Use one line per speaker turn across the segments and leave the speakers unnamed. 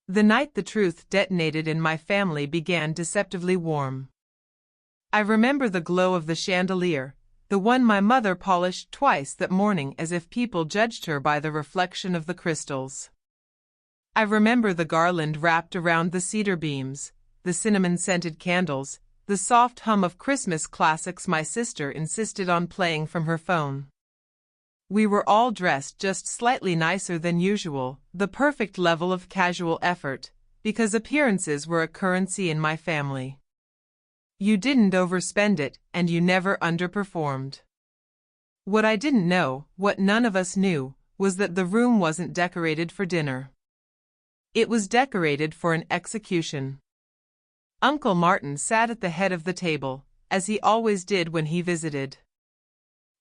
The night the truth detonated in my family began deceptively warm. I remember the glow of the chandelier, the one my mother polished twice that morning as if people judged her by the reflection of the crystals. I remember the garland wrapped around the cedar beams, the cinnamon-scented candles, the soft hum of Christmas classics my sister insisted on playing from her phone. We were all dressed just slightly nicer than usual, the perfect level of casual effort, because appearances were a currency in my family. You didn't overspend it, and you never underperformed. What I didn't know, what none of us knew, was that the room wasn't decorated for dinner. It was decorated for an execution. Uncle Martin sat at the head of the table, as he always did when he visited.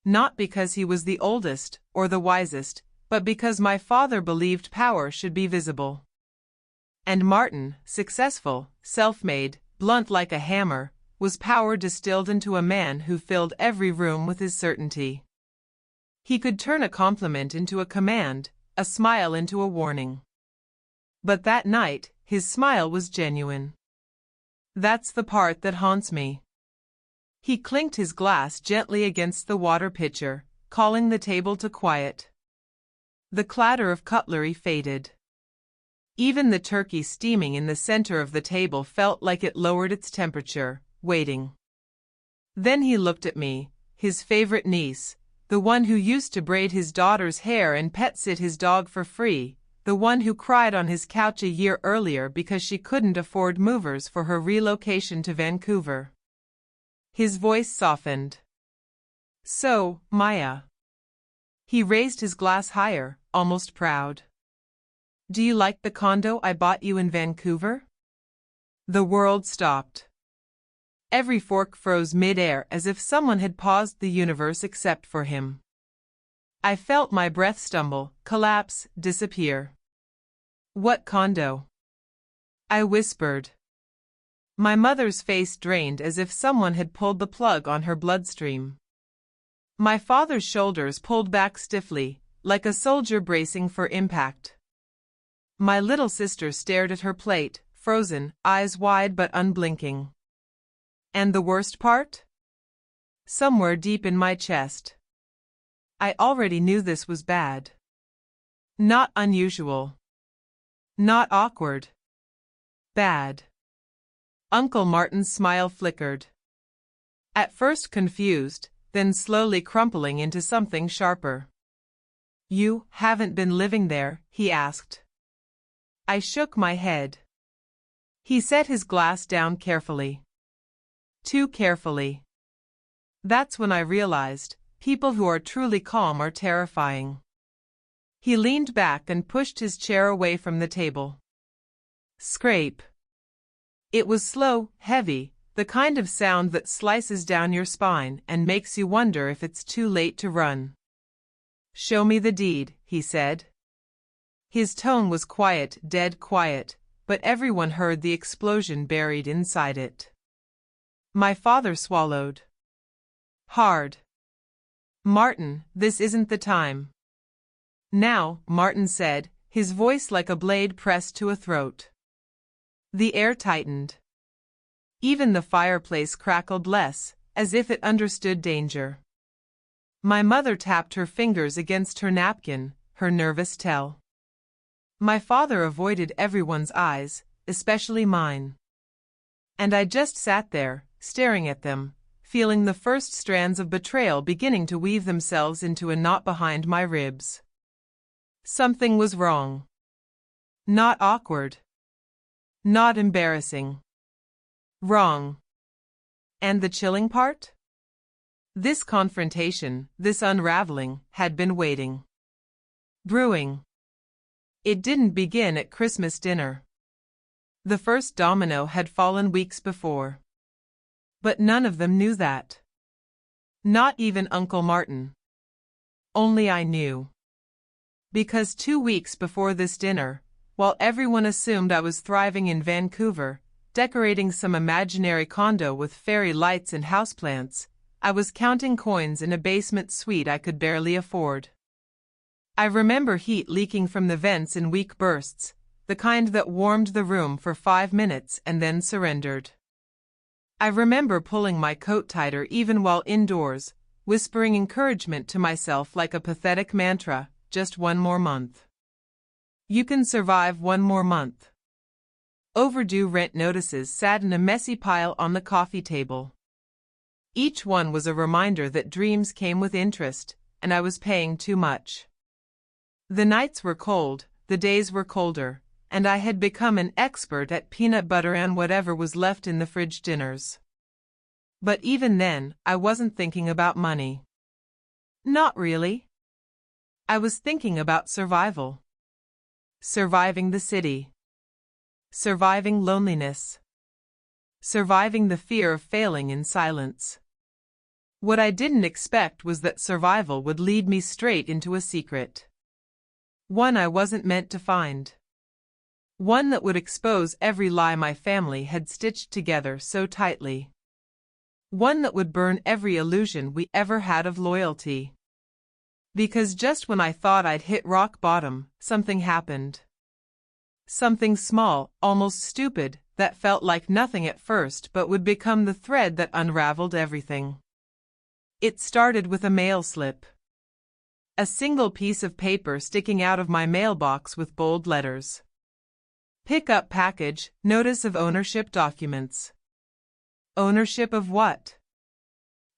Not because he was the oldest or the wisest, but because my father believed power should be visible. And Martin, successful, self-made, blunt like a hammer, was power distilled into a man who filled every room with his certainty. He could turn a compliment into a command, a smile into a warning. But that night, his smile was genuine. That's the part that haunts me. He clinked his glass gently against the water pitcher, calling the table to quiet. The clatter of cutlery faded. Even the turkey steaming in the center of the table felt like it lowered its temperature, waiting. Then he looked at me, his favorite niece, the one who used to braid his daughter's hair and pet-sit his dog for free, the one who cried on his couch a year earlier because she couldn't afford movers for her relocation to Vancouver. His voice softened. So, Maya. He raised his glass higher, almost proud. Do you like the condo I bought you in Vancouver? The world stopped. Every fork froze mid-air as if someone had paused the universe except for him. I felt my breath stumble, collapse, disappear. What condo? I whispered. My mother's face drained as if someone had pulled the plug on her bloodstream. My father's shoulders pulled back stiffly, like a soldier bracing for impact. My little sister stared at her plate, frozen, eyes wide but unblinking. And the worst part? Somewhere deep in my chest. I already knew this was bad. Not unusual. Not awkward. Bad. Uncle Martin's smile flickered. At first confused, then slowly crumpling into something sharper. You haven't been living there, he asked. I shook my head. He set his glass down carefully. Too carefully. That's when I realized, people who are truly calm are terrifying. He leaned back and pushed his chair away from the table. Scrape. It was slow, heavy, the kind of sound that slices down your spine and makes you wonder if it's too late to run. Show me the deed, he said. His tone was quiet, dead quiet, but everyone heard the explosion buried inside it. My father swallowed. Hard. Martin, this isn't the time. Now, Martin said, his voice like a blade pressed to a throat. The air tightened. Even the fireplace crackled less, as if it understood danger. My mother tapped her fingers against her napkin, her nervous tell. My father avoided everyone's eyes, especially mine. And I just sat there, staring at them, feeling the first strands of betrayal beginning to weave themselves into a knot behind my ribs. Something was wrong. Not awkward. Not embarrassing. Wrong. And the chilling part? This confrontation, this unraveling, had been waiting. Brewing. It didn't begin at Christmas dinner. The first domino had fallen weeks before. But none of them knew that. Not even Uncle Martin. Only I knew. Because 2 weeks before this dinner, while everyone assumed I was thriving in Vancouver, decorating some imaginary condo with fairy lights and houseplants, I was counting coins in a basement suite I could barely afford. I remember heat leaking from the vents in weak bursts, the kind that warmed the room for 5 minutes and then surrendered. I remember pulling my coat tighter even while indoors, whispering encouragement to myself like a pathetic mantra, just one more month. You can survive one more month. Overdue rent notices sat in a messy pile on the coffee table. Each one was a reminder that dreams came with interest, and I was paying too much. The nights were cold, the days were colder, and I had become an expert at peanut butter and whatever was left in the fridge dinners. But even then, I wasn't thinking about money. Not really. I was thinking about survival. Surviving the city. Surviving loneliness. Surviving the fear of failing in silence. What I didn't expect was that survival would lead me straight into a secret. One I wasn't meant to find. One that would expose every lie my family had stitched together so tightly. One that would burn every illusion we ever had of loyalty. Because just when I thought I'd hit rock bottom, something happened. Something small, almost stupid, that felt like nothing at first but would become the thread that unraveled everything. It started with a mail slip. A single piece of paper sticking out of my mailbox with bold letters. Pick-up package, notice of ownership documents. Ownership of what?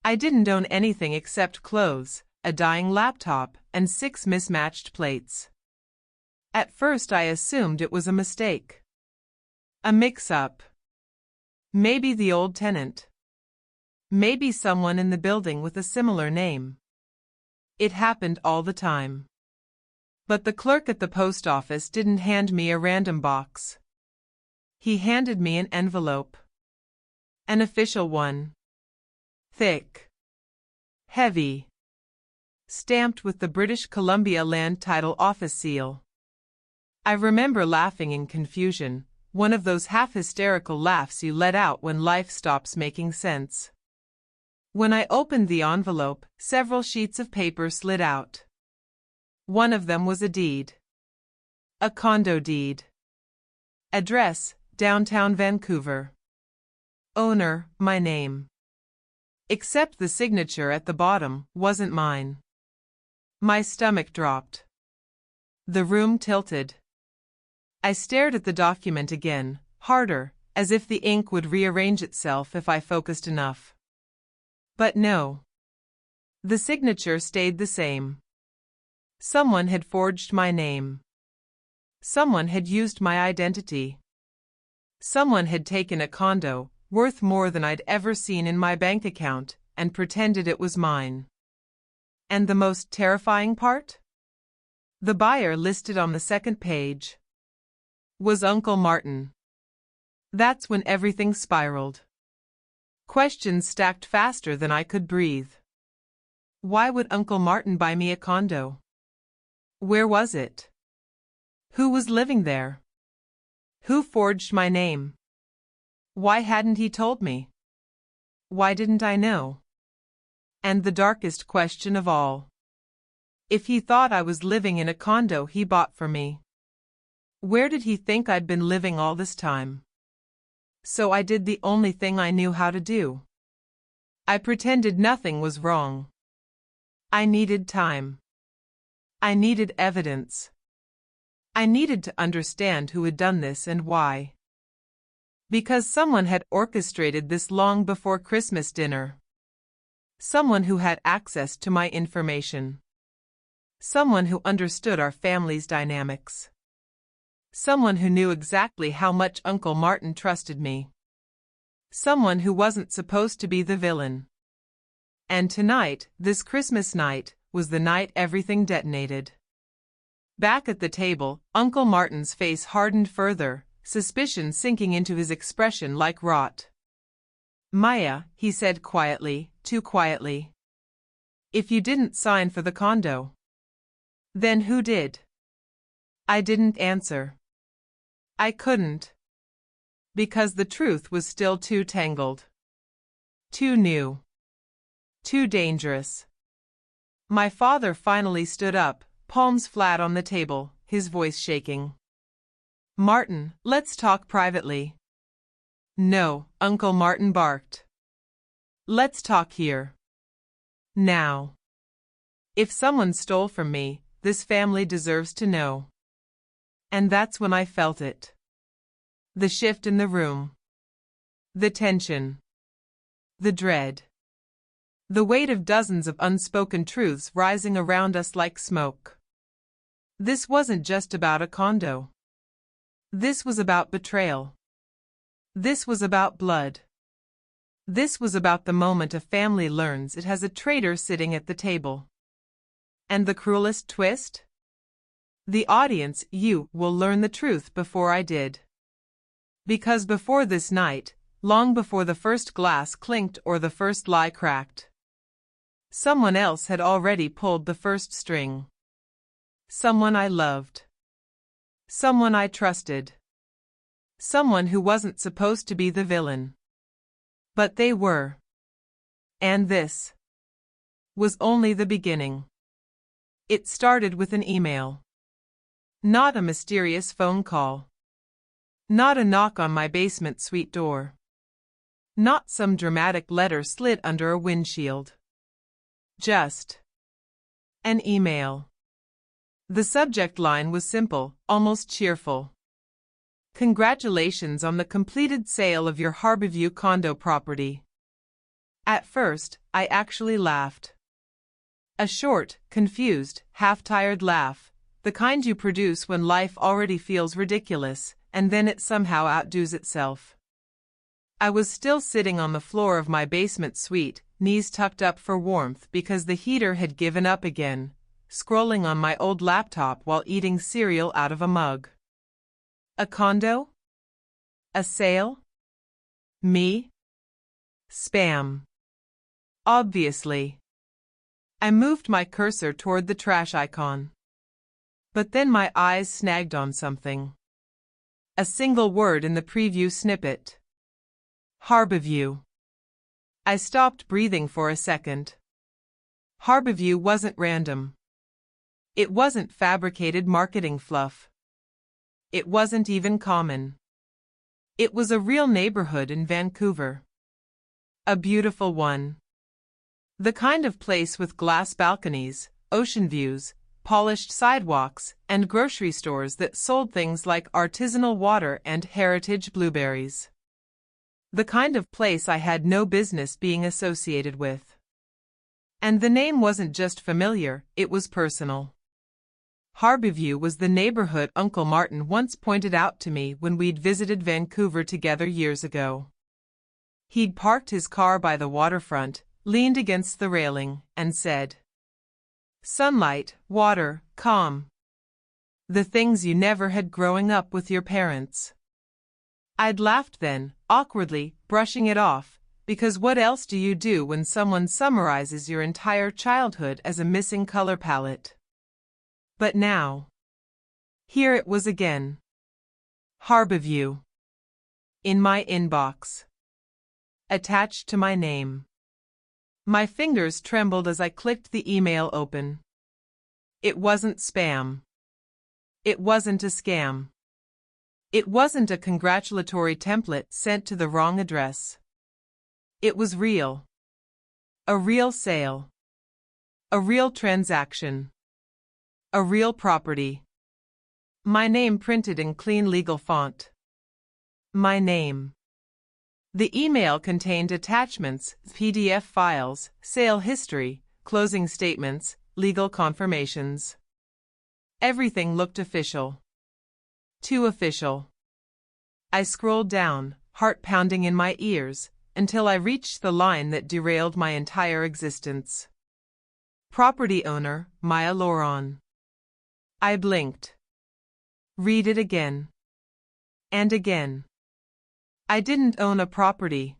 I didn't own anything except clothes, a dying laptop, and 6 mismatched plates. At first I assumed it was a mistake. A mix-up. Maybe the old tenant. Maybe someone in the building with a similar name. It happened all the time. But the clerk at the post office didn't hand me a random box. He handed me an envelope. An official one. Thick. Heavy. Stamped with the British Columbia Land Title Office seal. I remember laughing in confusion, one of those half-hysterical laughs you let out when life stops making sense. When I opened the envelope, several sheets of paper slid out. One of them was a deed. A condo deed. Address, downtown Vancouver. Owner, my name. Except the signature at the bottom wasn't mine. My stomach dropped. The room tilted. I stared at the document again, harder, as if the ink would rearrange itself if I focused enough. But no. The signature stayed the same. Someone had forged my name. Someone had used my identity. Someone had taken a condo, worth more than I'd ever seen in my bank account, and pretended it was mine. And the most terrifying part? The buyer listed on the second page was Uncle Martin. That's when everything spiraled. Questions stacked faster than I could breathe. Why would Uncle Martin buy me a condo? Where was it? Who was living there? Who forged my name? Why hadn't he told me? Why didn't I know? And the darkest question of all. If he thought I was living in a condo he bought for me, where did he think I'd been living all this time? So I did the only thing I knew how to do. I pretended nothing was wrong. I needed time. I needed evidence. I needed to understand who had done this and why. Because someone had orchestrated this long before Christmas dinner. Someone who had access to my information. Someone who understood our family's dynamics. Someone who knew exactly how much Uncle Martin trusted me. Someone who wasn't supposed to be the villain. And tonight, this Christmas night, was the night everything detonated. Back at the table, Uncle Martin's face hardened further, suspicion sinking into his expression like rot. Maya, he said quietly, too quietly. If you didn't sign for the condo, then who did? I didn't answer. I couldn't. Because the truth was still too tangled. Too new. Too dangerous. My father finally stood up, palms flat on the table, his voice shaking. Martin, let's talk privately. No, Uncle Martin barked. Let's talk here. Now. If someone stole from me, this family deserves to know. And that's when I felt it. The shift in the room. The tension. The dread. The weight of dozens of unspoken truths rising around us like smoke. This wasn't just about a condo. This was about betrayal. This was about blood. This was about the moment a family learns it has a traitor sitting at the table. And the cruelest twist? The audience, you, will learn the truth before I did. Because before this night, long before the first glass clinked or the first lie cracked, someone else had already pulled the first string. Someone I loved. Someone I trusted. Someone who wasn't supposed to be the villain. But they were. And this was only the beginning. It started with an email. Not a mysterious phone call. Not a knock on my basement suite door. Not some dramatic letter slid under a windshield. Just an email. The subject line was simple, almost cheerful. Congratulations on the completed sale of your Harborview condo property. At first, I actually laughed. A short, confused, half-tired laugh, the kind you produce when life already feels ridiculous, and then it somehow outdoes itself. I was still sitting on the floor of my basement suite, knees tucked up for warmth because the heater had given up again, scrolling on my old laptop while eating cereal out of a mug. A condo? A sale? Me? Spam. Obviously. I moved my cursor toward the trash icon. But then my eyes snagged on something. A single word in the preview snippet. Harborview. I stopped breathing for a second. Harborview wasn't random. It wasn't fabricated marketing fluff. It wasn't even common. It was a real neighborhood in Vancouver. A beautiful one. The kind of place with glass balconies, ocean views, polished sidewalks, and grocery stores that sold things like artisanal water and heritage blueberries. The kind of place I had no business being associated with. And the name wasn't just familiar, it was personal. Harborview was the neighborhood Uncle Martin once pointed out to me when we'd visited Vancouver together years ago. He'd parked his car by the waterfront, leaned against the railing, and said, "Sunlight, water, calm. The things you never had growing up with your parents." I'd laughed then, awkwardly, brushing it off, because what else do you do when someone summarizes your entire childhood as a missing color palette? But now, here it was again. Harborview. In my inbox. Attached to my name. My fingers trembled as I clicked the email open. It wasn't spam. It wasn't a scam. It wasn't a congratulatory template sent to the wrong address. It was real. A real sale. A real transaction. A real property. My name printed in clean legal font. My name. The email contained attachments, PDF files, sale history, closing statements, legal confirmations. Everything looked official. Too official. I scrolled down, heart pounding in my ears, until I reached the line that derailed my entire existence. Property owner, Maya Loron. I blinked. Read it again. And again. I didn't own a property.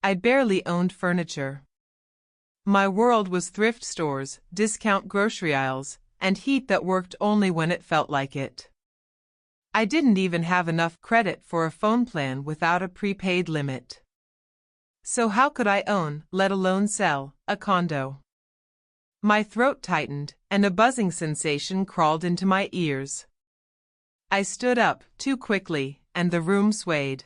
I barely owned furniture. My world was thrift stores, discount grocery aisles, and heat that worked only when it felt like it. I didn't even have enough credit for a phone plan without a prepaid limit. So how could I own, let alone sell, a condo? My throat tightened, and a buzzing sensation crawled into my ears. I stood up, too quickly, and the room swayed.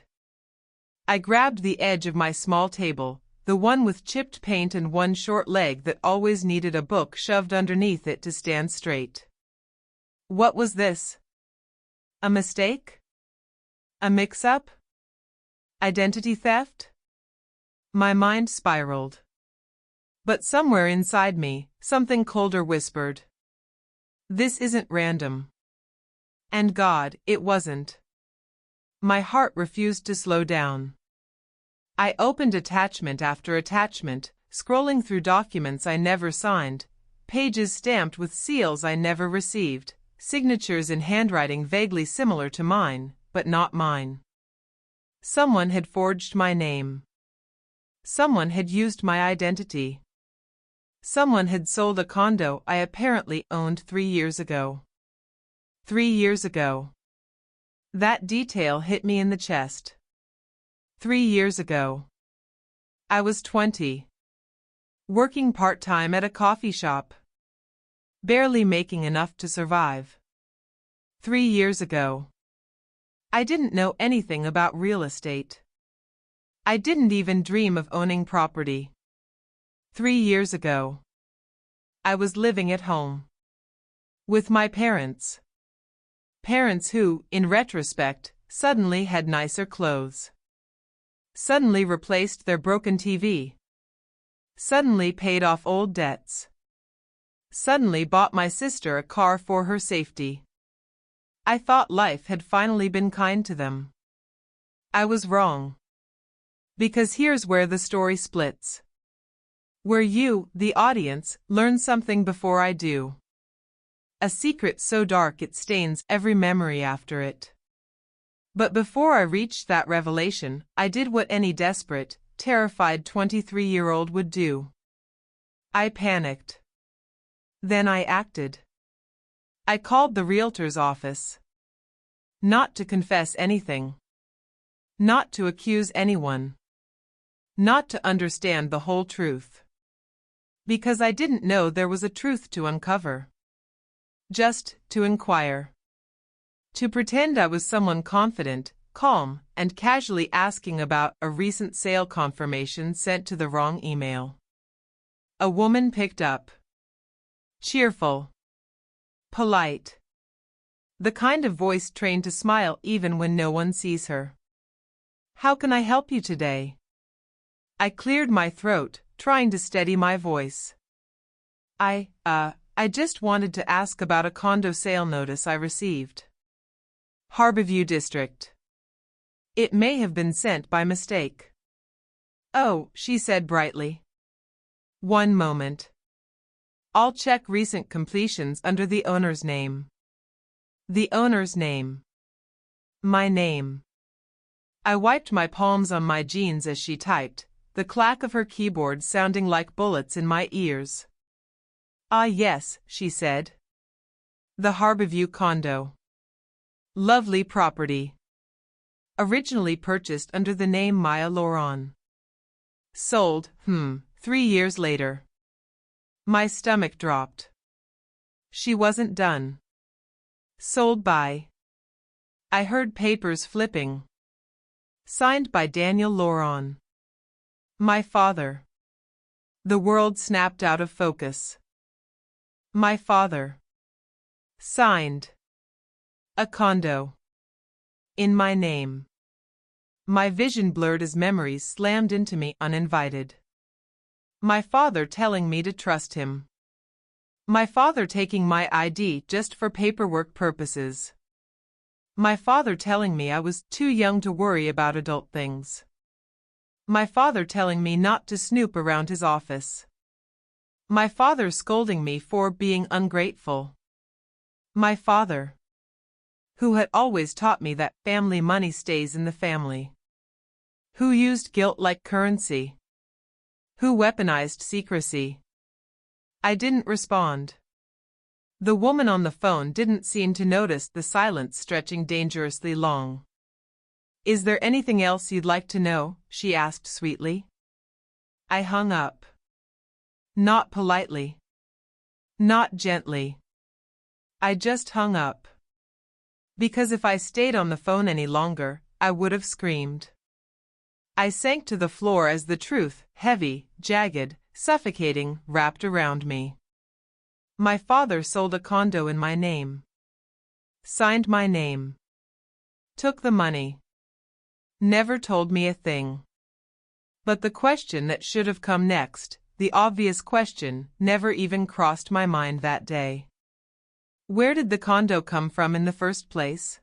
I grabbed the edge of my small table, the one with chipped paint and one short leg that always needed a book shoved underneath it to stand straight. What was this? A mistake? A mix-up? Identity theft? My mind spiraled. But somewhere inside me, something colder whispered, "This isn't random." And God, it wasn't. My heart refused to slow down. I opened attachment after attachment, scrolling through documents I never signed, pages stamped with seals I never received, signatures in handwriting vaguely similar to mine, but not mine. Someone had forged my name. Someone had used my identity. Someone had sold a condo I apparently owned 3 years ago. 3 years ago. That detail hit me in the chest. 3 years ago. I was 20. Working part-time at a coffee shop. Barely making enough to survive. 3 years ago. I didn't know anything about real estate. I didn't even dream of owning property. 3 years ago. I was living at home. With my parents. Parents who, in retrospect, suddenly had nicer clothes. Suddenly replaced their broken TV. Suddenly paid off old debts. Suddenly bought my sister a car for her safety. I thought life had finally been kind to them. I was wrong. Because here's where the story splits. Where you, the audience, learn something before I do. A secret so dark it stains every memory after it. But before I reached that revelation, I did what any desperate, terrified 23-year-old would do. I panicked. Then I acted. I called the realtor's office. Not to confess anything. Not to accuse anyone. Not to understand the whole truth. Because I didn't know there was a truth to uncover. Just to inquire. To pretend I was someone confident, calm, and casually asking about a recent sale confirmation sent to the wrong email. A woman picked up. Cheerful. Polite. The kind of voice trained to smile even when no one sees her. "How can I help you today?" I cleared my throat, trying to steady my voice. I just wanted to ask about a condo sale notice I received. Harborview District. It may have been sent by mistake. Oh, she said brightly. One moment. I'll check recent completions under the owner's name. The owner's name. My name. I wiped my palms on my jeans as she typed, the clack of her keyboard sounding like bullets in my ears. Ah yes, she said. The Harborview Condo. Lovely property. Originally purchased under the name Maya Loron. Sold, 3 years later. My stomach dropped. She wasn't done. Sold by. I heard papers flipping. Signed by Daniel Loron. My father. The world snapped out of focus. My father. Signed. A condo. In my name. My vision blurred as memories slammed into me uninvited. My father telling me to trust him. My father taking my ID just for paperwork purposes. My father telling me I was too young to worry about adult things. My father telling me not to snoop around his office. My father scolding me for being ungrateful. My father, who had always taught me that family money stays in the family. Who used guilt like currency. Who weaponized secrecy. I didn't respond. The woman on the phone didn't seem to notice the silence stretching dangerously long. Is there anything else you'd like to know? She asked sweetly. I hung up. Not politely. Not gently. I just hung up. Because if I stayed on the phone any longer, I would have screamed. I sank to the floor as the truth, heavy, jagged, suffocating, wrapped around me. My father sold a condo in my name. Signed my name. Took the money. Never told me a thing. But the question that should have come next, the obvious question, never even crossed my mind that day. Where did the condo come from in the first place?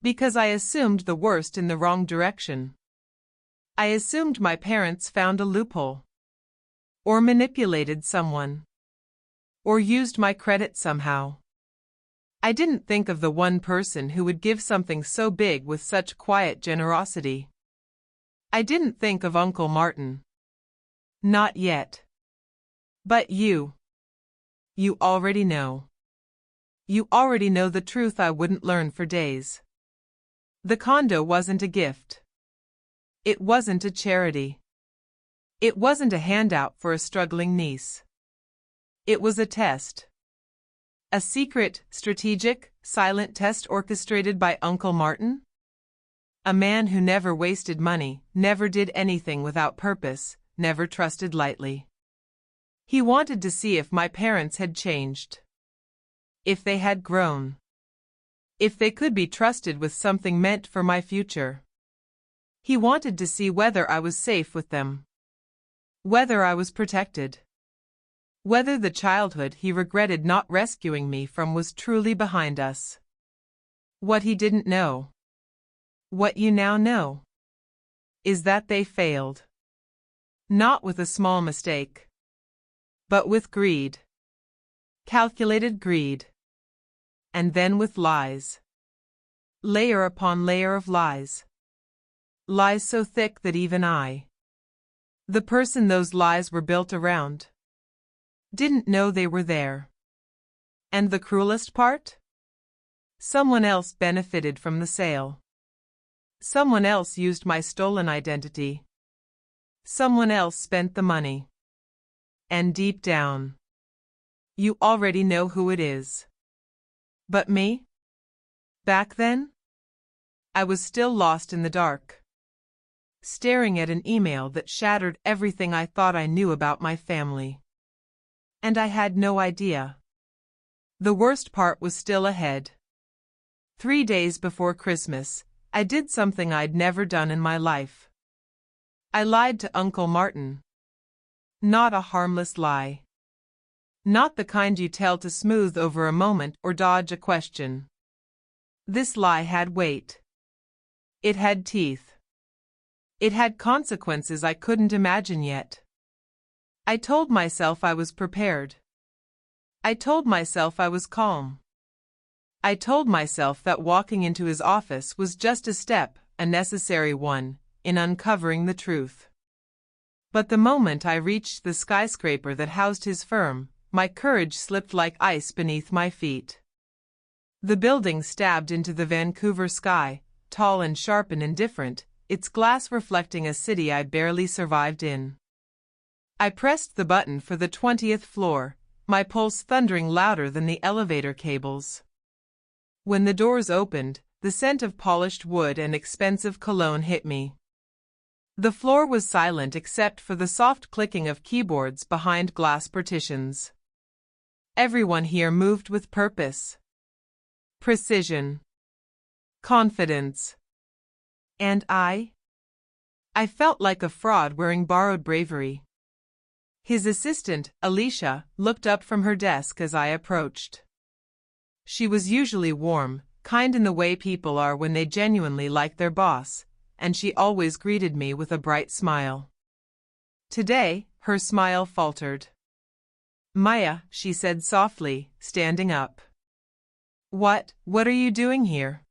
Because I assumed the worst in the wrong direction. I assumed my parents found a loophole. Or manipulated someone. Or used my credit somehow. I didn't think of the one person who would give something so big with such quiet generosity. I didn't think of Uncle Martin. Not yet. But you. You already know. You already know the truth I wouldn't learn for days. The condo wasn't a gift. It wasn't a charity. It wasn't a handout for a struggling niece. It was a test. A secret, strategic, silent test orchestrated by Uncle Martin? A man who never wasted money, never did anything without purpose, never trusted lightly. He wanted to see if my parents had changed. If they had grown. If they could be trusted with something meant for my future. He wanted to see whether I was safe with them. Whether I was protected. Whether the childhood he regretted not rescuing me from was truly behind us. What he didn't know. What you now know. Is that they failed. Not with a small mistake. But with greed. Calculated greed. And then with lies. Layer upon layer of lies. Lies so thick that even I, the person those lies were built around, didn't know they were there. And the cruelest part? Someone else benefited from the sale. Someone else used my stolen identity. Someone else spent the money. And deep down, you already know who it is. But me? Back then? I was still lost in the dark. Staring at an email that shattered everything I thought I knew about my family. And I had no idea. The worst part was still ahead. 3 days before Christmas, I did something I'd never done in my life. I lied to Uncle Martin. Not a harmless lie. Not the kind you tell to smooth over a moment or dodge a question. This lie had weight. It had teeth. It had consequences I couldn't imagine yet. I told myself I was prepared. I told myself I was calm. I told myself that walking into his office was just a step, a necessary one, in uncovering the truth. But the moment I reached the skyscraper that housed his firm, my courage slipped like ice beneath my feet. The building stabbed into the Vancouver sky, tall and sharp and indifferent, its glass reflecting a city I barely survived in. I pressed the button for the 20th floor, my pulse thundering louder than the elevator cables. When the doors opened, the scent of polished wood and expensive cologne hit me. The floor was silent except for the soft clicking of keyboards behind glass partitions. Everyone here moved with purpose. Precision. Confidence. And I felt like a fraud wearing borrowed bravery. His assistant, Alicia, looked up from her desk as I approached. She was usually warm, kind in the way people are when they genuinely like their boss, and she always greeted me with a bright smile. Today, her smile faltered. "Maya," she said softly, standing up. What are you doing here?"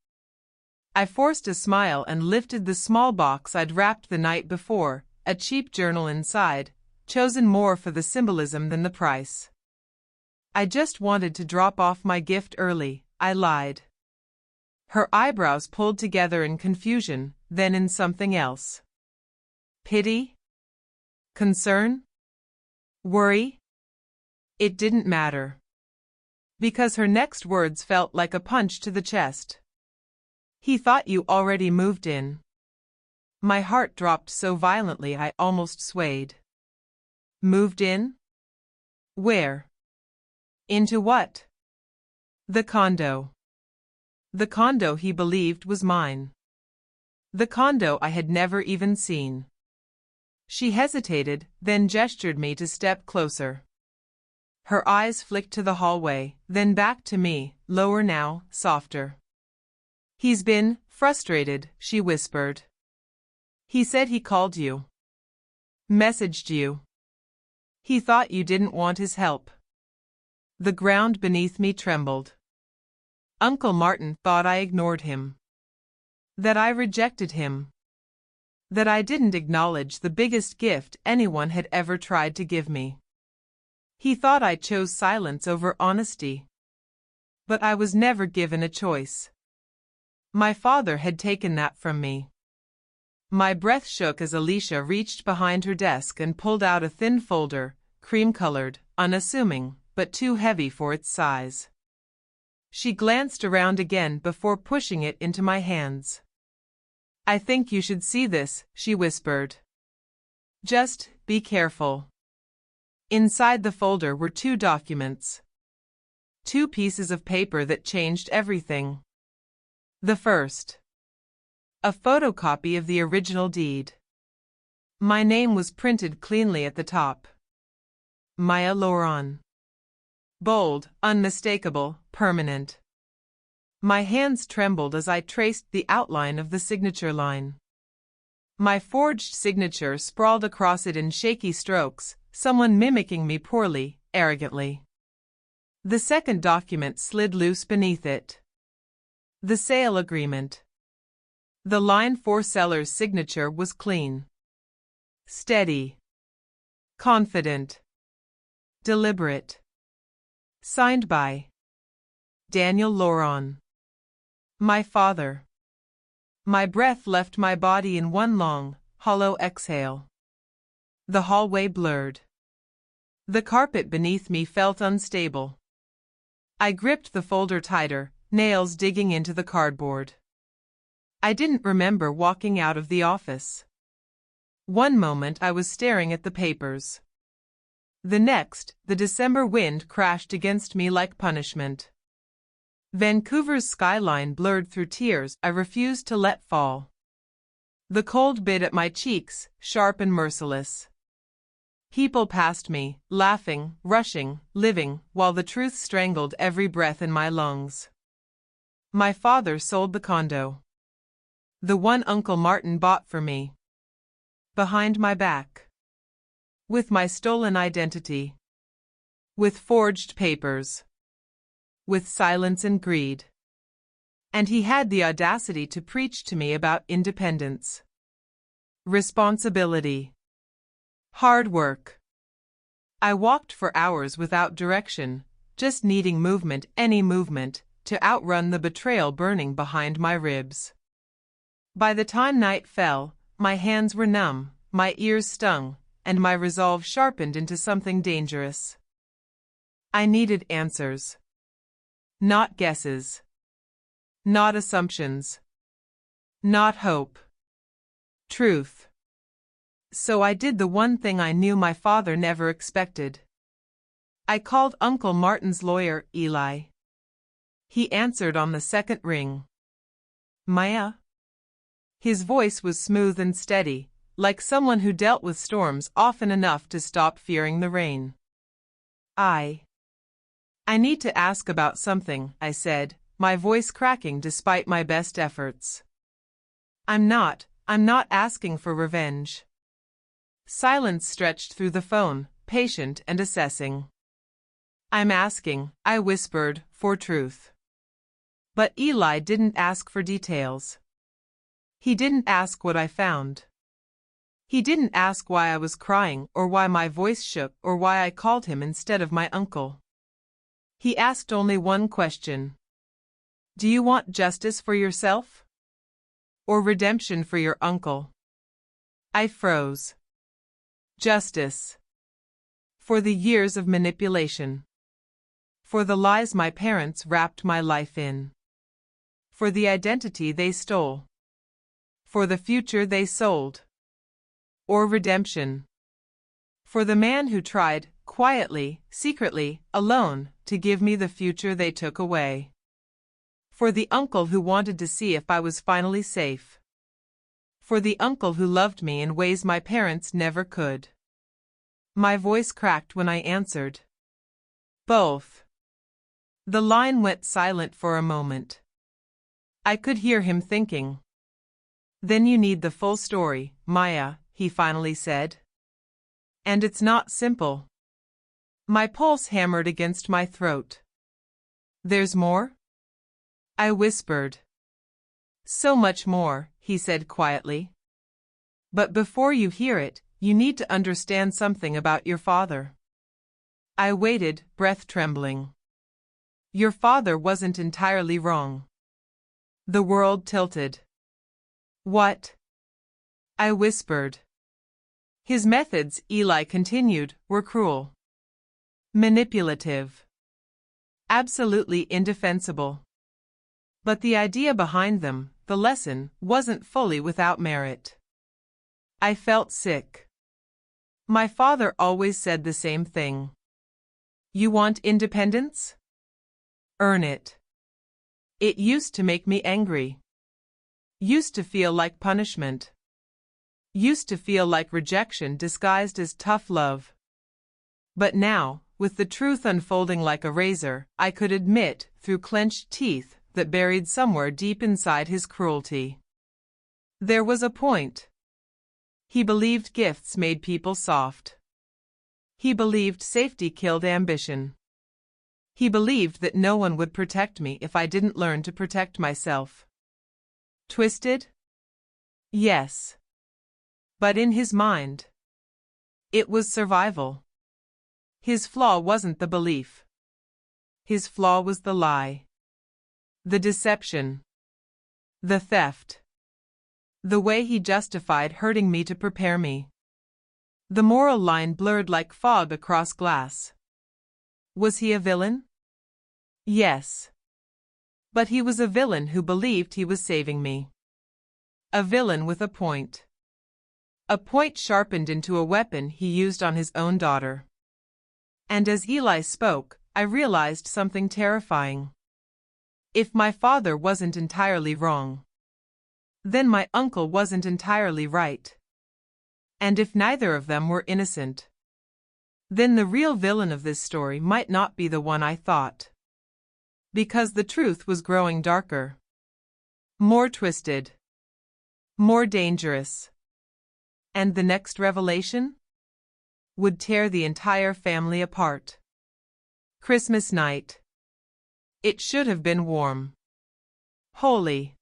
I forced a smile and lifted the small box I'd wrapped the night before, a cheap journal inside, chosen more for the symbolism than the price. "I just wanted to drop off my gift early," I lied. Her eyebrows pulled together in confusion, then in something else. Pity? Concern? Worry? It didn't matter. because her next words felt like a punch to the chest. He thought you already moved in. My heart dropped so violently I almost swayed. Moved in? Where? Into what? The condo. The condo he believed was mine. The condo I had never even seen. She hesitated, then gestured me to step closer. Her eyes flicked to the hallway, then back to me, lower now, softer. He's been frustrated, she whispered. He said he called you. Messaged you. He thought you didn't want his help. The ground beneath me trembled. Uncle Martin thought I ignored him. That I rejected him. That I didn't acknowledge the biggest gift anyone had ever tried to give me. He thought I chose silence over honesty. But I was never given a choice. My father had taken that from me. My breath shook as Alicia reached behind her desk and pulled out a thin folder, cream-colored, unassuming, but too heavy for its size. She glanced around again before pushing it into my hands. I think you should see this, she whispered. Just be careful. Inside the folder were 2 documents. 2 pieces of paper that changed everything. The first. A photocopy of the original deed. My name was printed cleanly at the top. Maya Loran. Bold, unmistakable, permanent. My hands trembled as I traced the outline of the signature line. My forged signature sprawled across it in shaky strokes, someone mimicking me poorly, arrogantly. The second document slid loose beneath it. The sale agreement. The line for seller's signature was clean. Steady. Confident. Deliberate. Signed by Daniel Loran. My father. My breath left my body in one long, hollow exhale. The hallway blurred. The carpet beneath me felt unstable. I gripped the folder tighter, nails digging into the cardboard. I didn't remember walking out of the office. One moment I was staring at the papers. The next, the December wind crashed against me like punishment. Vancouver's skyline blurred through tears I refused to let fall. The cold bit at my cheeks, sharp and merciless. People passed me, laughing, rushing, living, while the truth strangled every breath in my lungs. My father sold the condo. The one Uncle Martin bought for me. Behind my back. With my stolen identity. With forged papers. With silence and greed. And he had the audacity to preach to me about independence. Responsibility. Hard work. I walked for hours without direction, just needing movement, any movement, to outrun the betrayal burning behind my ribs. By the time night fell, my hands were numb, my ears stung, and my resolve sharpened into something dangerous. I needed answers. Not guesses. Not assumptions. Not hope. Truth. So I did the one thing I knew my father never expected. I called Uncle Martin's lawyer, Eli. He answered on the second ring. Maya? His voice was smooth and steady, like someone who dealt with storms often enough to stop fearing the rain. I need to ask about something, I said, my voice cracking despite my best efforts. I'm not asking for revenge. Silence stretched through the phone, patient and assessing. I'm asking, I whispered, for truth. But Eli didn't ask for details. He didn't ask what I found. He didn't ask why I was crying or why my voice shook or why I called him instead of my uncle. He asked only one question. Do you want justice for yourself? Or redemption for your uncle? I froze. Justice. For the years of manipulation. For the lies my parents wrapped my life in. For the identity they stole. For the future they sold. Or redemption. For the man who tried, quietly, secretly, alone, to give me the future they took away. For the uncle who wanted to see if I was finally safe. For the uncle who loved me in ways my parents never could. My voice cracked when I answered. Both. The line went silent for a moment. I could hear him thinking. Then you need the full story, Maya, he finally said. And it's not simple. My pulse hammered against my throat. There's more? I whispered. So much more, he said quietly. But before you hear it, you need to understand something about your father. I waited, breath trembling. Your father wasn't entirely wrong. The world tilted. What? I whispered. His methods, Eli continued, were cruel. Manipulative. Absolutely indefensible. But the idea behind them, the lesson, wasn't fully without merit. I felt sick. My father always said the same thing. You want independence? Earn it. It used to make me angry. Used to feel like punishment. Used to feel like rejection disguised as tough love. But now, with the truth unfolding like a razor, I could admit, through clenched teeth, that buried somewhere deep inside his cruelty. There was a point. He believed gifts made people soft. He believed safety killed ambition. He believed that no one would protect me if I didn't learn to protect myself. Twisted? Yes. But in his mind, it was survival. His flaw wasn't the belief. His flaw was the lie. The deception. The theft. The way he justified hurting me to prepare me. The moral line blurred like fog across glass. Was he a villain? Yes. But he was a villain who believed he was saving me. A villain with a point. A point sharpened into a weapon he used on his own daughter. And as Eli spoke, I realized something terrifying. If my father wasn't entirely wrong, then my uncle wasn't entirely right. And if neither of them were innocent, then the real villain of this story might not be the one I thought. Because the truth was growing darker. More twisted. More dangerous. And the next revelation would tear the entire family apart. Christmas night. It should have been warm. Holy.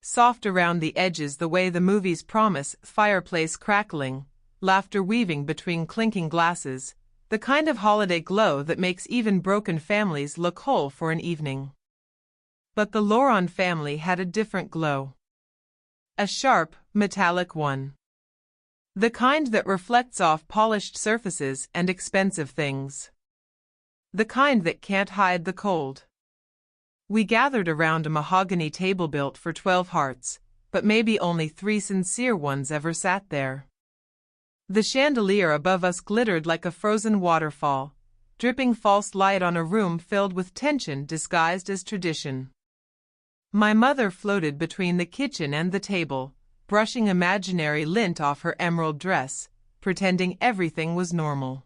Soft around the edges the way the movies promise, fireplace crackling, laughter weaving between clinking glasses, the kind of holiday glow that makes even broken families look whole for an evening. But the Loron family had a different glow. A sharp, metallic one. The kind that reflects off polished surfaces and expensive things. The kind that can't hide the cold. We gathered around a mahogany table built for 12 hearts, but maybe only 3 sincere ones ever sat there. The chandelier above us glittered like a frozen waterfall, dripping false light on a room filled with tension disguised as tradition. My mother floated between the kitchen and the table, brushing imaginary lint off her emerald dress, pretending everything was normal.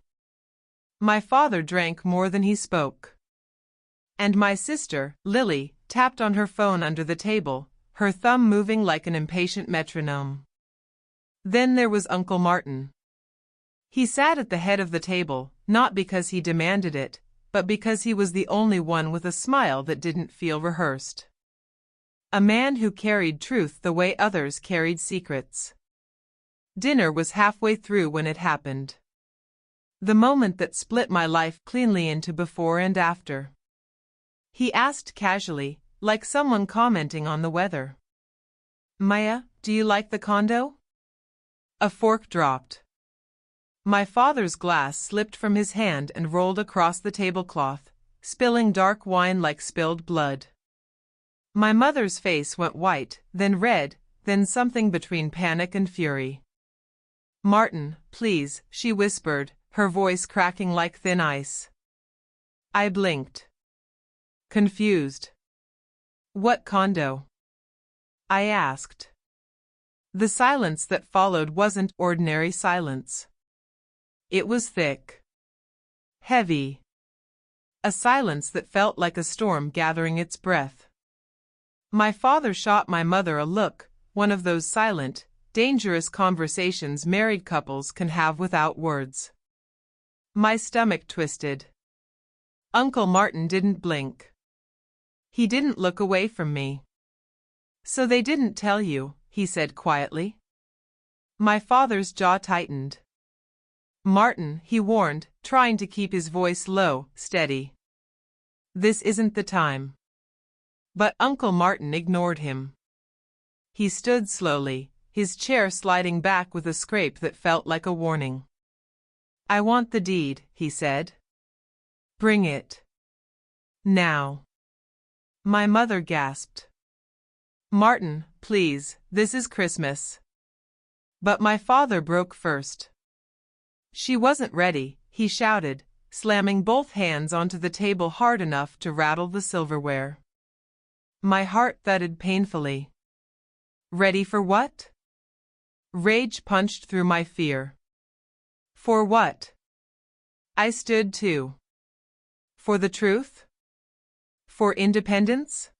My father drank more than he spoke. And my sister, Lily, tapped on her phone under the table, her thumb moving like an impatient metronome. Then there was Uncle Martin. He sat at the head of the table, not because he demanded it, but because he was the only one with a smile that didn't feel rehearsed. A man who carried truth the way others carried secrets. Dinner was halfway through when it happened. The moment that split my life cleanly into before and after. He asked casually, like someone commenting on the weather. Maya, do you like the condo? A fork dropped. My father's glass slipped from his hand and rolled across the tablecloth, spilling dark wine like spilled blood. My mother's face went white, then red, then something between panic and fury. "Martin, please," she whispered, her voice cracking like thin ice. I blinked. Confused. "What condo?" I asked. The silence that followed wasn't ordinary silence. It was thick. Heavy. A silence that felt like a storm gathering its breath. My father shot my mother a look, one of those silent, dangerous conversations married couples can have without words. My stomach twisted. Uncle Martin didn't blink. He didn't look away from me. "So they didn't tell you," he said quietly. My father's jaw tightened. "Martin," he warned, trying to keep his voice low, steady. "This isn't the time." But Uncle Martin ignored him. He stood slowly, his chair sliding back with a scrape that felt like a warning. "I want the deed," he said. "Bring it. Now." My mother gasped. "Martin, please, this is Christmas." But my father broke first. "She wasn't ready," he shouted, slamming both hands onto the table hard enough to rattle the silverware. My heart thudded painfully. Ready for what? Rage punched through my fear. For what? I stood too. For the truth? For independence?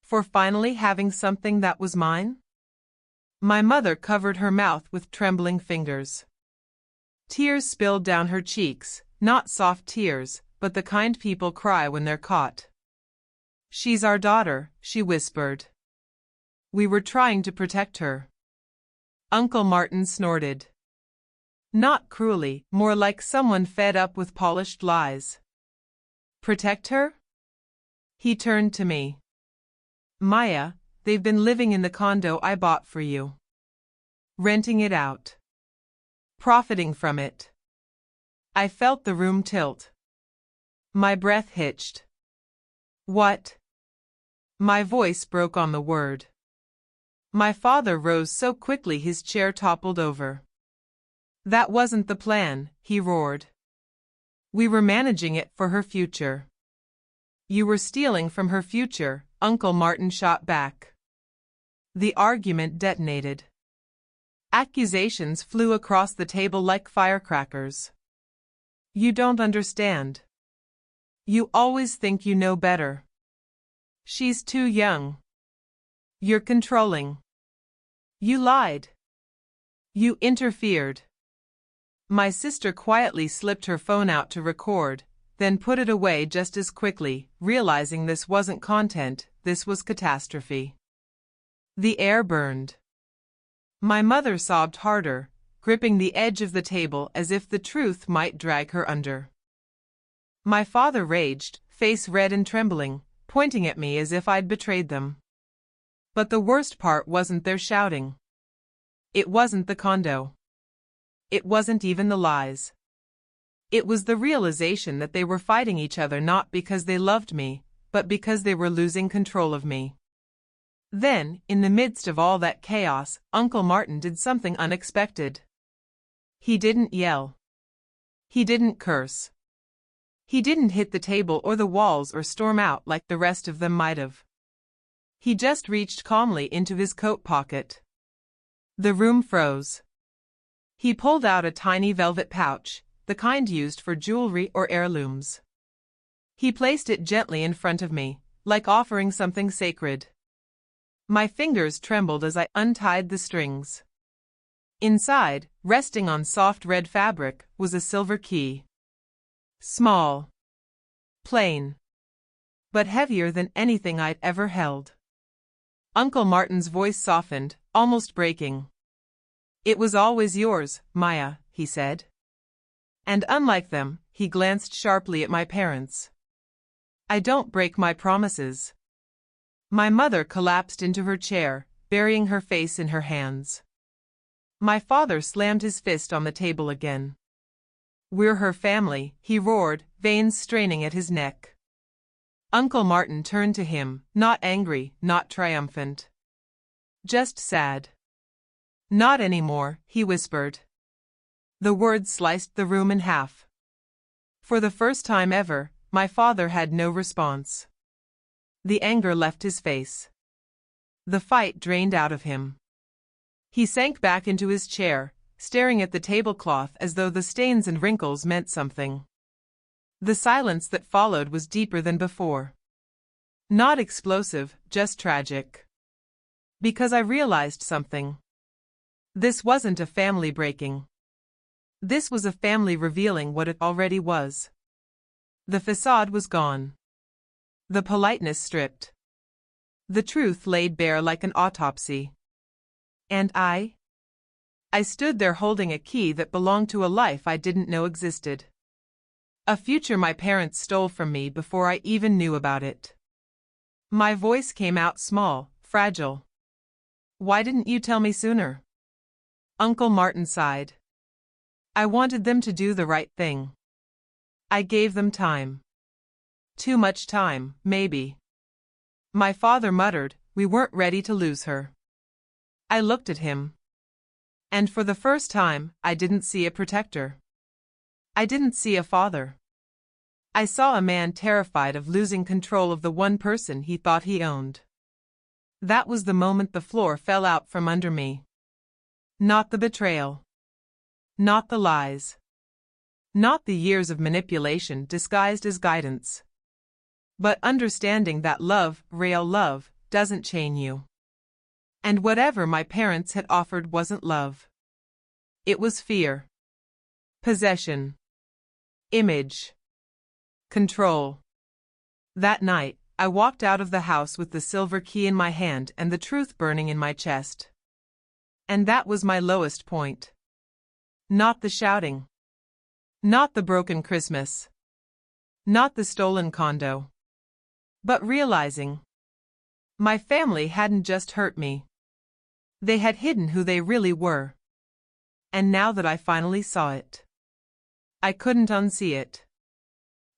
For finally having something that was mine? My mother covered her mouth with trembling fingers. Tears spilled down her cheeks, not soft tears, but the kind people cry when they're caught. "She's our daughter," she whispered. "We were trying to protect her." Uncle Martin snorted. Not cruelly, more like someone fed up with polished lies. "Protect her?" He turned to me. "Maya, they've been living in the condo I bought for you. Renting it out. Profiting from it." I felt the room tilt. My breath hitched. "What?" My voice broke on the word. My father rose so quickly his chair toppled over. "That wasn't the plan," he roared. "We were managing it for her future." "You were stealing from her future," Uncle Martin shot back. The argument detonated. Accusations flew across the table like firecrackers. "You don't understand. You always think you know better. She's too young. You're controlling. You lied. You interfered." My sister quietly slipped her phone out to record, then put it away just as quickly, realizing this wasn't content, this was catastrophe. The air burned. My mother sobbed harder, gripping the edge of the table as if the truth might drag her under. My father raged, face red and trembling, pointing at me as if I'd betrayed them. But the worst part wasn't their shouting. It wasn't the condo. It wasn't even the lies. It was the realization that they were fighting each other not because they loved me, but because they were losing control of me. Then, in the midst of all that chaos, Uncle Martin did something unexpected. He didn't yell. He didn't curse. He didn't hit the table or the walls or storm out like the rest of them might have. He just reached calmly into his coat pocket. The room froze. He pulled out a tiny velvet pouch, the kind used for jewelry or heirlooms. He placed it gently in front of me, like offering something sacred. My fingers trembled as I untied the strings. Inside, resting on soft red fabric, was a silver key. Small. Plain. But heavier than anything I'd ever held. Uncle Martin's voice softened, almost breaking. "It was always yours, Maya," he said. And unlike them, he glanced sharply at my parents. "I don't break my promises." My mother collapsed into her chair, burying her face in her hands. My father slammed his fist on the table again. "We're her family," he roared, veins straining at his neck. Uncle Martin turned to him, not angry, not triumphant. Just sad. "Not anymore," he whispered. The words sliced the room in half. For the first time ever, my father had no response. The anger left his face. The fight drained out of him. He sank back into his chair, staring at the tablecloth as though the stains and wrinkles meant something. The silence that followed was deeper than before. Not explosive, just tragic. Because I realized something. This wasn't a family breaking. This was a family revealing what it already was. The facade was gone. The politeness stripped. The truth laid bare like an autopsy. And I stood there holding a key that belonged to a life I didn't know existed. A future my parents stole from me before I even knew about it. My voice came out small, fragile. "Why didn't you tell me sooner?" Uncle Martin sighed. "I wanted them to do the right thing. I gave them time. Too much time, maybe." My father muttered, "We weren't ready to lose her." I looked at him. And for the first time, I didn't see a protector. I didn't see a father. I saw a man terrified of losing control of the one person he thought he owned. That was the moment the floor fell out from under me. Not the betrayal. Not the lies. Not the years of manipulation disguised as guidance. But understanding that love, real love, doesn't chain you. And whatever my parents had offered wasn't love. It was fear. Possession. Image. Control. That night, I walked out of the house with the silver key in my hand and the truth burning in my chest. And that was my lowest point. Not the shouting. Not the broken Christmas. Not the stolen condo. But realizing my family hadn't just hurt me. They had hidden who they really were. And now that I finally saw it, I couldn't unsee it.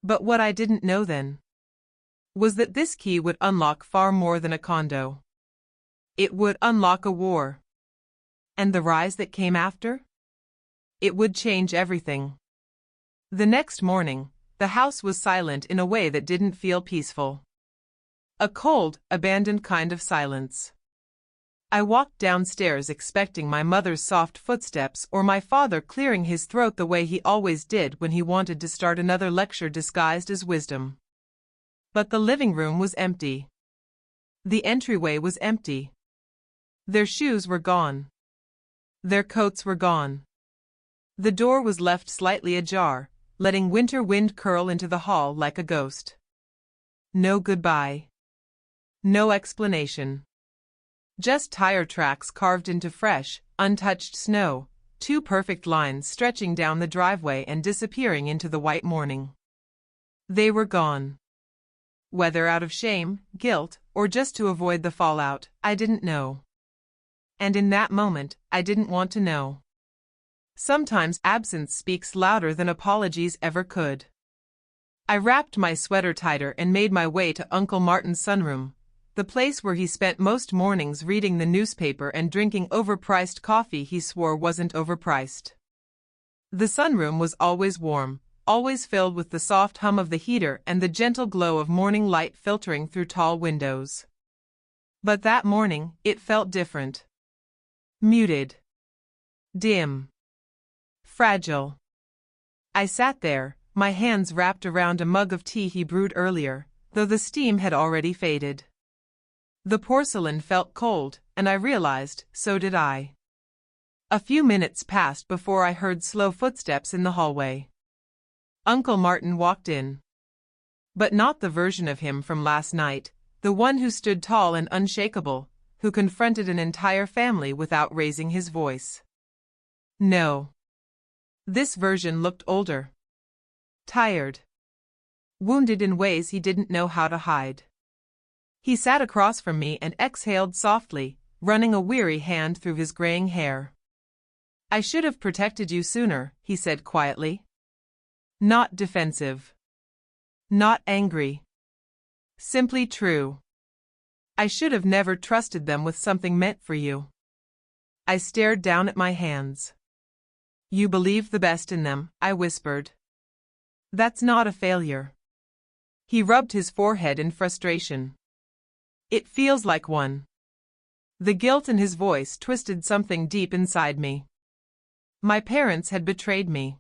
But what I didn't know then was that this key would unlock far more than a condo. It would unlock a war. And the rise that came after? It would change everything. The next morning, the house was silent in a way that didn't feel peaceful. A cold, abandoned kind of silence. I walked downstairs expecting my mother's soft footsteps or my father clearing his throat the way he always did when he wanted to start another lecture disguised as wisdom. But the living room was empty. The entryway was empty. Their shoes were gone. Their coats were gone. The door was left slightly ajar, letting winter wind curl into the hall like a ghost. No goodbye. No explanation. Just tire tracks carved into fresh, untouched snow, two perfect lines stretching down the driveway and disappearing into the white morning. They were gone. Whether out of shame, guilt, or just to avoid the fallout, I didn't know. And in that moment, I didn't want to know. Sometimes absence speaks louder than apologies ever could. I wrapped my sweater tighter and made my way to Uncle Martin's sunroom, the place where he spent most mornings reading the newspaper and drinking overpriced coffee he swore wasn't overpriced. The sunroom was always warm, always filled with the soft hum of the heater and the gentle glow of morning light filtering through tall windows. But that morning, it felt different. Muted. Dim. Fragile. I sat there, my hands wrapped around a mug of tea he brewed earlier, though the steam had already faded. The porcelain felt cold, and I realized, so did I. A few minutes passed before I heard slow footsteps in the hallway. Uncle Martin walked in. But not the version of him from last night, the one who stood tall and unshakable, who confronted an entire family without raising his voice. No. This version looked older. Tired. Wounded in ways he didn't know how to hide. He sat across from me and exhaled softly, running a weary hand through his graying hair. "I should have protected you sooner," he said quietly. Not defensive. Not angry. Simply true. I should have never trusted them with something meant for you. I stared down at my hands. You believe the best in them, I whispered. That's not a failure. He rubbed his forehead in frustration. It feels like one. The guilt in his voice twisted something deep inside me. My parents had betrayed me.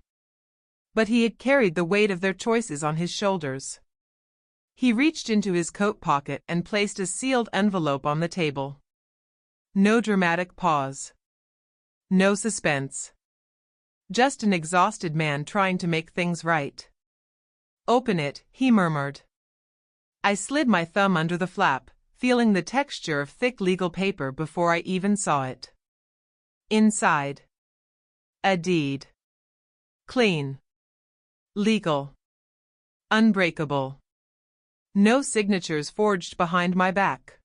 But he had carried the weight of their choices on his shoulders. He reached into his coat pocket and placed a sealed envelope on the table. No dramatic pause. No suspense. Just an exhausted man trying to make things right. Open it, he murmured. I slid my thumb under the flap, feeling the texture of thick legal paper before I even saw it. Inside. A deed. Clean. Legal. Unbreakable. No signatures forged behind my back.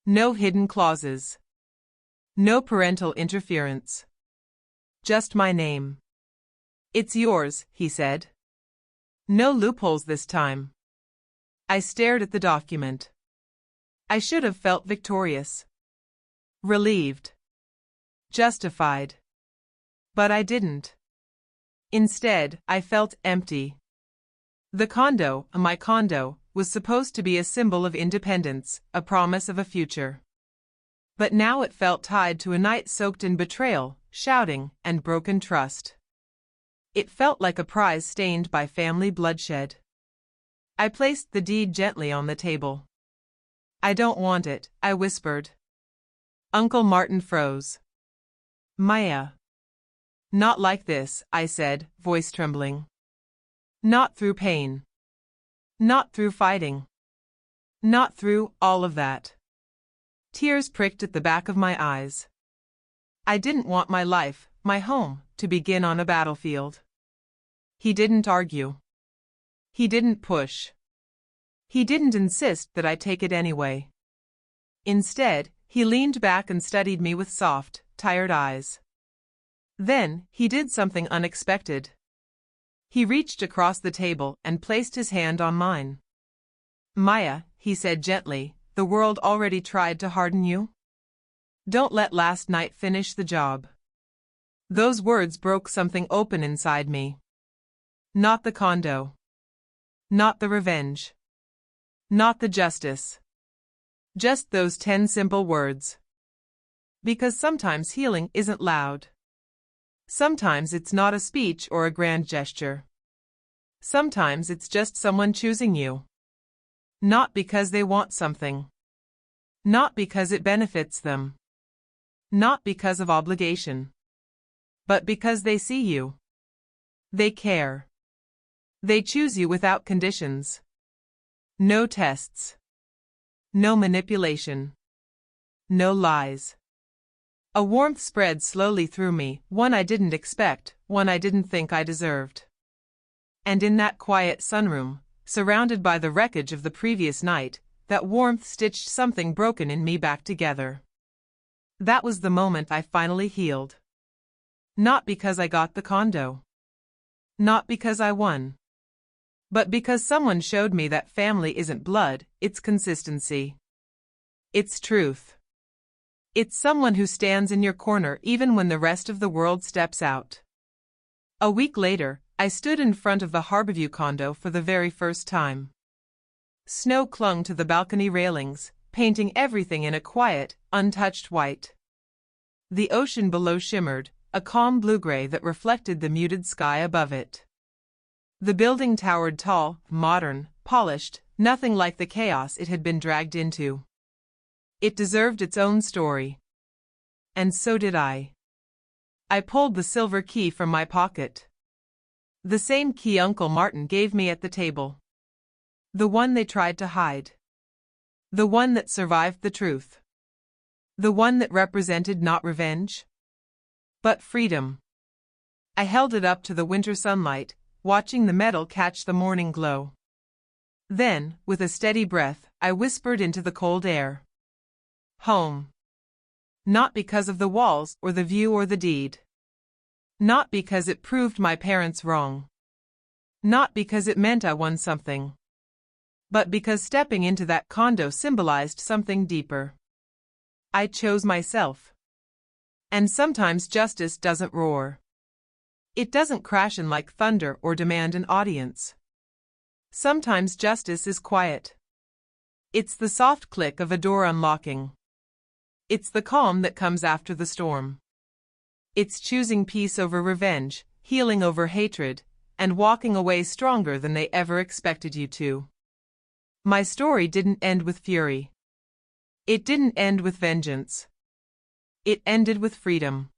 No hidden clauses. No parental interference. Just my name. It's yours, he said. No loopholes this time. I stared at the document. I should have felt victorious. Relieved. Justified. But I didn't. Instead, I felt empty. The condo, my condo, was supposed to be a symbol of independence, a promise of a future. But now it felt tied to a night soaked in betrayal, shouting, and broken trust. It felt like a prize stained by family bloodshed. I placed the deed gently on the table. I don't want it, I whispered. Uncle Martin froze. Maya. Not like this, I said, voice trembling. Not through pain. Not through fighting. Not through all of that. Tears pricked at the back of my eyes. I didn't want my life, my home, to begin on a battlefield. He didn't argue. He didn't push. He didn't insist that I take it anyway. Instead, he leaned back and studied me with soft, tired eyes. Then, he did something unexpected. He reached across the table and placed his hand on mine. Maya, he said gently, the world already tried to harden you? Don't let last night finish the job. Those words broke something open inside me. Not the condo. Not the revenge. Not the justice. Just those 10 simple words. Because sometimes healing isn't loud. Sometimes it's not a speech or a grand gesture. Sometimes it's just someone choosing you. Not because they want something. Not because it benefits them. Not because of obligation. But because they see you. They care. They choose you without conditions. No tests. No manipulation. No lies. A warmth spread slowly through me, one I didn't expect, one I didn't think I deserved. And in that quiet sunroom, surrounded by the wreckage of the previous night, that warmth stitched something broken in me back together. That was the moment I finally healed. Not because I got the condo. Not because I won. But because someone showed me that family isn't blood, it's consistency. It's truth. It's someone who stands in your corner even when the rest of the world steps out. A week later, I stood in front of the Harborview condo for the very first time. Snow clung to the balcony railings, painting everything in a quiet, untouched white. The ocean below shimmered, a calm blue-gray that reflected the muted sky above it. The building towered tall, modern, polished, nothing like the chaos it had been dragged into. It deserved its own story. And so did I. I pulled the silver key from my pocket. The same key Uncle Martin gave me at the table. The one they tried to hide. The one that survived the truth. The one that represented not revenge, but freedom. I held it up to the winter sunlight, watching the metal catch the morning glow. Then, with a steady breath, I whispered into the cold air. Home. Not because of the walls or the view or the deed. Not because it proved my parents wrong. Not because it meant I won something, but because stepping into that condo symbolized something deeper. I chose myself. And sometimes justice doesn't roar. It doesn't crash in like thunder or demand an audience. Sometimes justice is quiet. It's the soft click of a door unlocking. It's the calm that comes after the storm. It's choosing peace over revenge, healing over hatred, and walking away stronger than they ever expected you to. My story didn't end with fury. It didn't end with vengeance. It ended with freedom.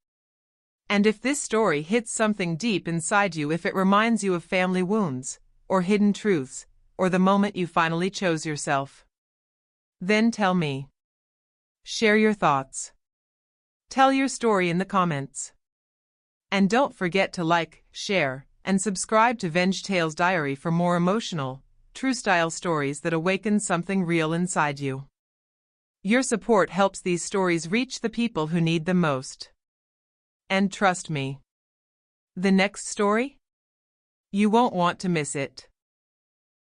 And if this story hits something deep inside you, if it reminds you of family wounds, or hidden truths, or the moment you finally chose yourself, then tell me. Share your thoughts. Tell your story in the comments. And don't forget to like, share, and subscribe to Venge Tales Diary for more emotional, true-style stories that awaken something real inside you. Your support helps these stories reach the people who need them most. And trust me, the next story? You won't want to miss it.